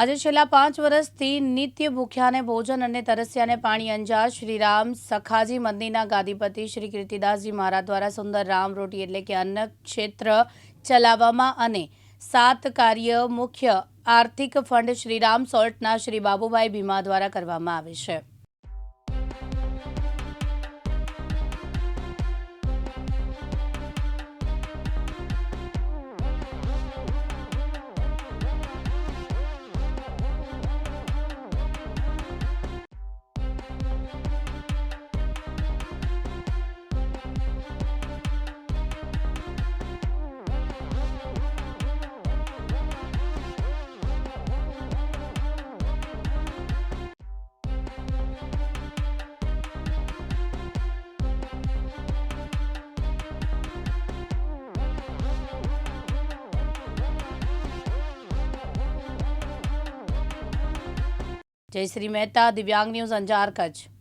આજે છેલ્લા 5 વર્ષથી નિત્ય ભૂખ્યાને ભોજન અને તરસ્યાને પાણી અંજાર શ્રીરામ સખાજી મંદિરના ગાદીપતિ શ્રી કીર્તિદાસજી મહારાજ દ્વારા સુંદર રામ રોટી એટલે કે અન્ન ક્ષેત્ર ચલાવવામાં અને 7 કાર્ય મુખ્ય આર્થિક ફંડ શ્રીરામ સોલ્ટના શ્રી બાબુભાઈ ભીમા દ્વારા કરવામાં આવે છે। જયશ્રી મહેતા, દિવ્યાંગ ન્યૂઝ, અંજાર, કચ્છ।